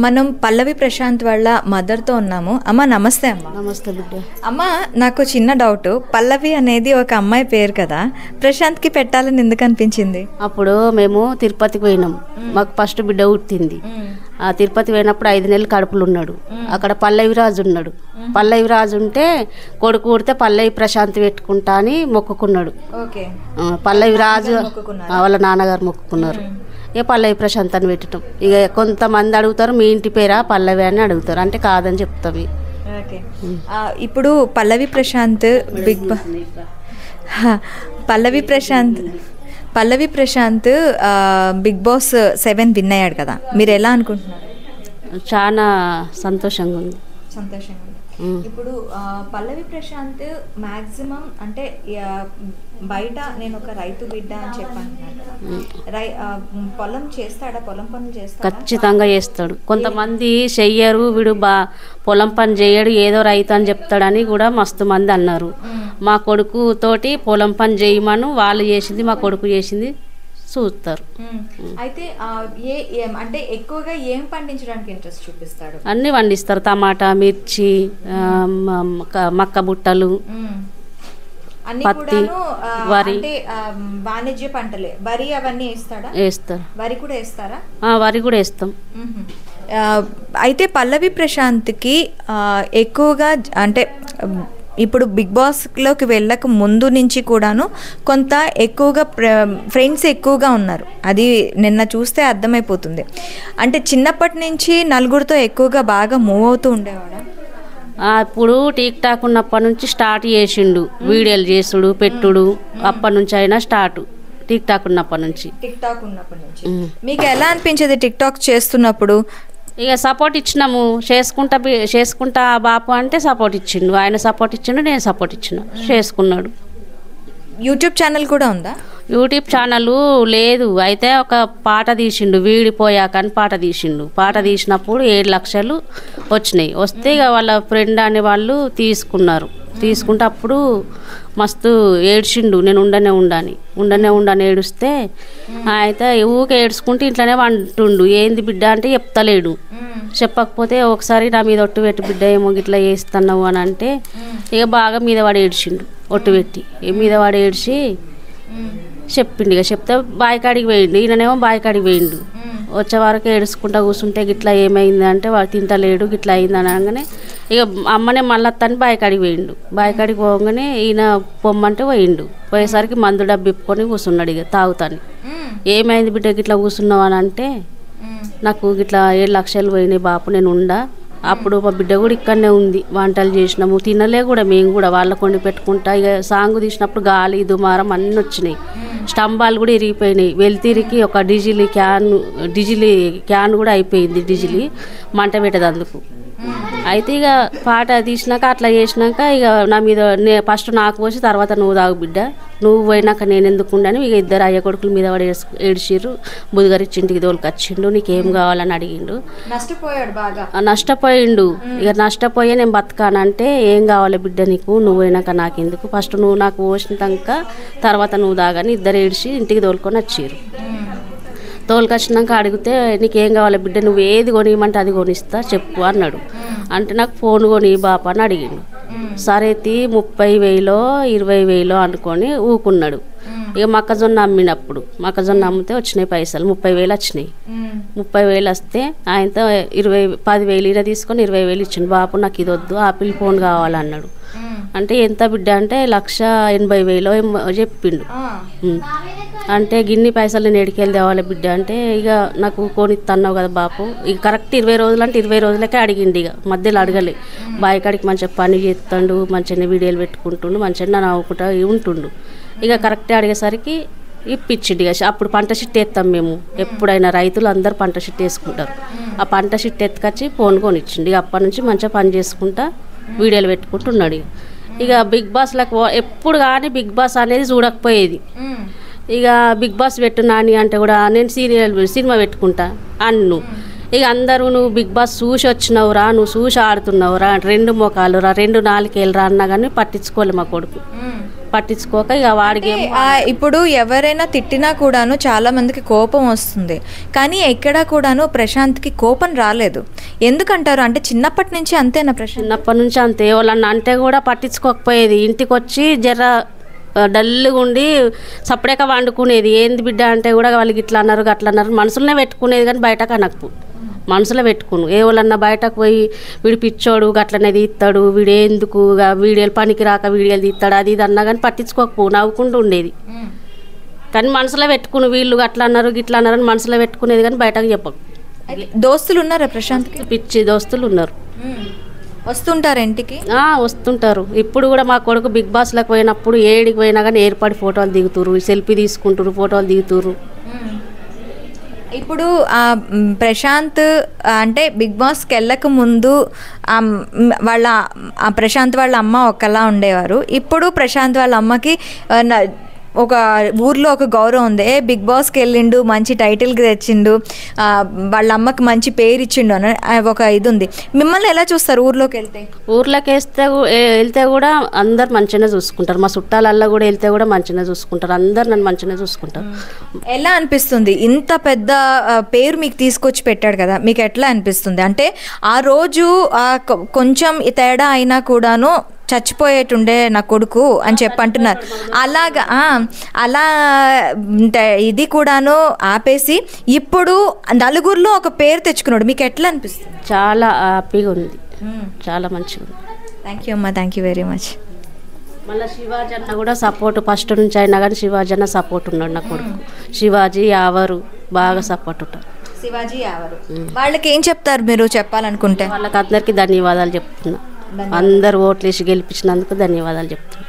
మనం పల్లవి ప్రశాంత్ వాళ్ళ మదర్తో ఉన్నాము. అమ్మ నమస్తే. అమ్మ నమస్తే బిడ్డ. అమ్మ నాకు చిన్న డౌట్, పల్లవి అనేది ఒక అమ్మాయి పేరు కదా, ప్రశాంత్కి పెట్టాలని ఎందుకు అనిపించింది? అప్పుడు మేము తిరుపతికి పోయినాం, మాకు ఫస్ట్ బిడ్డ పుట్టింది. ఆ తిరుపతి పోయినప్పుడు 5 నెలలు కడుపులు ఉన్నాడు. అక్కడ పల్లవిరాజు ఉన్నాడు. పల్లవిరాజు ఉంటే కొడుకు పుడితే పల్లవి ప్రశాంత్ పెట్టుకుంటా అని మొక్కుకున్నాడు. పల్లవిరాజు వాళ్ళ నాన్నగారు మొక్కుకున్నారు. ఇక పల్లవి ప్రశాంత్ అని పెట్టడం. ఇక కొంతమంది అడుగుతారు మీ ఇంటి పేరా పల్లవి అని అడుగుతారు, అంటే కాదని చెప్తావి. ఇప్పుడు పల్లవి ప్రశాంత్ పల్లవి ప్రశాంత్ బిగ్ బాస్ 7 విన్ అయ్యాడు కదా, మీరు ఎలా అనుకుంటున్నారు? చాలా సంతోషంగా ఉంది. ఇప్పుడు పల్లవి ప్రశాంత్ మ్యాక్సిమం అంటే బయట నేను ఒక రైతు బిడ్డ అని చెప్పంటున్నాను, పొలం చేస్తాడా? పొలం పనులు చేస్తాడా? ఖచ్చితంగా చేస్తాడు. కొంతమంది చెయ్యరు, వీడు పొలం పని చేయడు, ఏదో రైతు అని చెప్తాడని కూడా మస్తు మంది అన్నారు. మా కొడుకు తోటి పొలం పని చేయమను, వాళ్ళు చేసింది మా కొడుకు చేసింది చూస్తారు. అయితే అంటే ఎక్కువగా ఏం పండించడానికి ఇంట్రెస్ట్ చూపిస్తాడు? అన్ని పండిస్తారు, టమాటా, మిర్చి, మక్క బుట్టలు, పత్తి, వరి. వాణిజ్య పంటలే, వరి అవన్నీ వేస్తాడా? వేస్తారు. వరి కూడా వేస్తారా? వరి కూడా వేస్తాం. అయితే పల్లవి ప్రశాంత్కి ఎక్కువగా అంటే ఇప్పుడు బిగ్ బాస్లోకి వెళ్ళక ముందు నుంచి కూడాను కొంత ఎక్కువగా ఫ్రెండ్స్ ఎక్కువగా ఉన్నారు, అది నిన్న చూస్తే అర్థమైపోతుంది. అంటే చిన్నప్పటి నుంచి నలుగురితో ఎక్కువగా బాగా మూవ్ అవుతూ ఉండేవాడు. ఇప్పుడు టిక్ టాక్ ఉన్నప్పటి నుంచి స్టార్ట్ చేసిండు, వీడియోలు చేసుడు పెట్టుడు. అప్పటి నుంచి అయినా స్టార్ట్ టిక్ టాక్ ఉన్నప్పటి నుంచి. మీకు ఎలా అనిపించేది టిక్ టాక్ చేస్తున్నప్పుడు? ఇక సపోర్ట్ ఇచ్చినాము, చేసుకుంటా బాపు అంటే సపోర్ట్ ఇచ్చిండు, ఆయన సపోర్ట్ ఇచ్చిండు, నేను సపోర్ట్ ఇచ్చిన, చేసుకున్నాడు. యూట్యూబ్ ఛానల్ కూడా ఉందా? యూట్యూబ్ ఛానల్ లేదు, అయితే ఒక పాట తీసిండు, వీడిపోయాక అని పాట తీసిండు. పాట తీసినప్పుడు 7 లక్షలు వచ్చినాయి. వస్తే ఇక వాళ్ళ ఫ్రెండ్ అనే వాళ్ళు తీసుకుంటే అప్పుడు మస్తు ఏడ్చిండు, నేను ఉండని ఏడుస్తే అయితే ఊకే ఏడ్చుకుంటే ఇంట్లోనే వంటుండు. ఏంది బిడ్డ అంటే చెప్తలేడు. చెప్పకపోతే ఒకసారి నా మీద ఒట్టు పెట్టి బిడ్డ ఏమో గిట్లా చేస్తున్నావు అని అంటే ఇక బాగా మీద వాడు ఏడ్చిండు, ఒట్టు పెట్టి మీద వాడు ఏడ్చి చెప్పిండు. ఇక చెప్తే బాయికాడికి పోయిండు, ఈయననేమో బాయికాడికి పోయిండు. వచ్చే వరకు ఏడుచుకుంటా కూర్చుంటే గిట్లా ఏమైంది అంటే వాడు తింటలేడు, గిట్లా అయింది అనగానే ఇక అమ్మనే మళ్ళీ తను బాయికాడికి పోయిండు. బాయికాడికి పోగానే ఈయన పొమ్మంటే పోయిండు. పోయేసరికి మందు డబ్బు ఇప్పుకొని కూర్చున్నాడు. ఇక తాగుతాను, ఏమైంది బిడ్డ గిట్లా కూర్చున్నావు అని అంటే నాకు గిట్లా 7 లక్షలు పోయినాయి బాపు, నేను ఉండా. అప్పుడు మా బిడ్డ కూడా ఇక్కడనే ఉంది, వంటలు చేసినాము, తినలే కూడా మేము కూడా వాళ్ళ కొండి పెట్టుకుంటా. ఇక సాంగ్ తీసినప్పుడు గాలి దుమారం అన్నీ వచ్చినాయి, స్తంభాలు కూడా ఇరిగిపోయినాయి. వెళ్తిరికి ఒక డిజిలీ క్యాన్ కూడా అయిపోయింది, డిజిలీ మంట పెట్టదు అందుకు. అయితే ఇక పాట తీసినాక అట్లా చేసినాక ఇక నా మీద ఫస్ట్ నాకు పోసి తర్వాత నువ్వు తాగు బిడ్డ, నువ్వు పోయినాక నేను ఎందుకు ఉండని ఇక ఇద్దరు అయ్య కొడుకుల మీద వాడు ఏడ్చిర్రు. బుధగారిచ్చి ఇంటికి తోలుకొచ్చిండు, నీకేం కావాలని అడిగిండు. నష్టపోయిండు. ఇక నష్టపోయే నేను బతకానంటే ఏం కావాలి బిడ్డ నీకు, నువ్వు పోయినాక నాకెందుకు, ఫస్ట్ నువ్వు నాకు పోసినాక తర్వాత నువ్వు తాగని ఇద్దరు ఏడ్చి ఇంటికి తోలుకొని వచ్చిర్రు. తోలుకొచ్చినాక అడిగితే నీకేం కావాలి బిడ్డ, నువ్వు ఏది కొనియమంటే అది కొనిస్తా చెప్పు అన్నాడు. అంటే నాకు ఫోన్ కొని బాప అని అడిగిండు. సరే 30,000 20,000 అనుకొని ఊకున్నాడు. ఇక మొక్కజొన్న అమ్మినప్పుడు మొక్కజొన్న అమ్మితే వచ్చినాయి పైసలు, 30,000 వచ్చినాయి. 30,000 వస్తే ఆయనతో 10,000 ఈయన తీసుకొని 20,000 ఇచ్చిండు. బాపు నాకు ఇది వద్దు, ఆపిల్ ఫోన్ కావాలన్నాడు. అంటే ఎంత బిడ్డ అంటే 1,80,000 చెప్పిండు. అంటే గిన్ని పైసలు నేను ఎడికెళ్ళి తేవాలి బిడ్డ అంటే ఇక నాకు కొనిత్తన్నావు కదా బాపు. ఇక కరెక్ట్ 20 రోజులు అంటే 20 రోజులకే అడిగిండు. ఇక మధ్యలో అడగలే. బాయికాడికి మంచిగా పని చేస్తాడు, మంచిగా వీడియోలు పెట్టుకుంటుండు, మంచిగా నవ్వుకుంటా ఉంటుండు. ఇక కరెక్టే అడిగేసరికి ఇప్పించిండు. ఇక అప్పుడు పంట షిట్ వేస్తాం మేము, ఎప్పుడైనా రైతులు అందరు పంట షిట్ వేసుకుంటారు. ఆ పంట షిట్ ఎత్తుకొచ్చి ఫోన్ కొనిచ్చిండు. ఇక అప్పటి నుంచి మంచిగా పని చేసుకుంటా వీడియోలు పెట్టుకుంటున్నాడు. ఇక బిగ్ బాస్లకు ఎప్పుడు కానీ బిగ్ బాస్ అనేది చూడకపోయేది. ఇక బిగ్ బాస్ పెట్టు నాని అంటే కూడా నేను సినిమా పెట్టుకుంటా అన్ను. ఇక అందరూ నువ్వు బిగ్ బాస్ చూసి వచ్చినావురా, నువ్వు చూసి ఆడుతున్నావురా, 2 మోకాలు రా, 2 నాలుకేళ్ళు రా అన్నా కానీ పట్టించుకోలే మా కొడుకు. పట్టించుకోక ఇక వాడికి ఇప్పుడు ఎవరైనా తిట్టినా కూడాను చాలా మందికి కోపం వస్తుంది, కానీ ఎక్కడా కూడాను ప్రశాంత్కి కోపం రాలేదు. ఎందుకంటారు? అంటే చిన్నప్పటి నుంచి అంతేనా ప్రశాంత్? చిన్నప్పటి నుంచి అంతే. వాళ్ళని అంటే కూడా పట్టించుకోకపోయేది. ఇంటికి వచ్చి జర డల్గా ఉండి సపరేట్గా వండుకునేది. ఏంది బిడ్డ అంటే కూడా వాళ్ళకి ఇట్లా అన్నారు అట్లా అన్నారు మనసులోనే పెట్టుకునేది, కానీ బయటకు అనకు మనసులో పెట్టుకును. ఏ వాళ్ళన్నా బయటకు పోయి వీడు పిచ్చోడు గట్లనే తీస్తాడు, వీడు ఎందుకు వీడియోలు పనికి రాక వీడియోలు తీస్తాడు అది ఇది అన్నా కానీ పట్టించుకోకపో నవ్వుకుంటూ ఉండేది. కానీ మనసులో పెట్టుకుని వీళ్ళు అట్లా అన్నారు గిట్లా అన్నారు అని మనసులో పెట్టుకునేది, కానీ బయటకు చెప్పకు. దోస్తులు ఉన్నారా ప్రశాంత్కి? పిచ్చి దోస్తులు ఉన్నారు. వస్తుంటారు ఇంటికి? వస్తుంటారు. ఇప్పుడు కూడా మా కొడుకు బిగ్ బాస్లకు పోయినప్పుడు ఏడికి పోయినా కానీ ఏర్పడి ఫోటోలు దిగుతురు, సెల్ఫీ తీసుకుంటారు, ఫోటోలు దిగుతురు. ఇప్పుడు ప్రశాంత్ అంటే బిగ్ బాస్కి వెళ్ళక ముందు వాళ్ళ ప్రశాంత్ వాళ్ళ అమ్మ ఒకలా ఉండేవారు. ఇప్పుడు ప్రశాంత్ వాళ్ళ అమ్మకి ఒక ఊర్లో ఒక గౌరవం ఉంది. బిగ్ బాస్కి వెళ్ళిండు, మంచి టైటిల్కి తెచ్చిండు, వాళ్ళ అమ్మకి మంచి పేరు ఇచ్చిండు అని ఒక ఇది ఉంది. మిమ్మల్ని ఎలా చూస్తారు ఊర్లోకి వెళ్తే? ఊర్లోకి వెళ్తే కూడా అందరు మంచిగా చూసుకుంటారు. మా చుట్టాలల్లో కూడా వెళ్తే కూడా మంచిగా చూసుకుంటారు. అందరు నన్ను మంచిగా చూసుకుంటారు. ఎలా అనిపిస్తుంది? ఇంత పెద్ద పేరు మీకు తీసుకొచ్చి పెట్టాడు కదా, మీకు ఎట్లా అనిపిస్తుంది? అంటే ఆ రోజు కొంచెం తేడా అయినా కూడాను చచ్చిపోయేటుండే నా కొడుకు అని చెప్పి అంటున్నారు. అలాగా అలా ఇది కూడాను ఆపేసి ఇప్పుడు నలుగురిలో ఒక పేరు తెచ్చుకున్నాడు. మీకు ఎట్లా అనిపిస్తుంది? చాలా హ్యాపీగా ఉంది, చాలా మంచిగా ఉంది. థ్యాంక్ యూ అమ్మా, థ్యాంక్ యూ వెరీ మచ్. మళ్ళీ శివాజీ అన్న కూడా సపోర్ట్ ఫస్ట్ నుంచి అయినా కానీ శివాజీ అన్న సపోర్ట్ ఉన్నాడు నా కొడుకు. శివాజీ యావరు బాగా సపోర్ట్ ఉంటారు. శివాజీ యావరు వాళ్ళకి ఏం చెప్తారు మీరు చెప్పాలనుకుంటే? వాళ్ళకి అందరికీ ధన్యవాదాలు చెప్తున్నా. అందరు ఓట్లేసి గెలిపించినందుకు ధన్యవాదాలు చెప్తున్నా.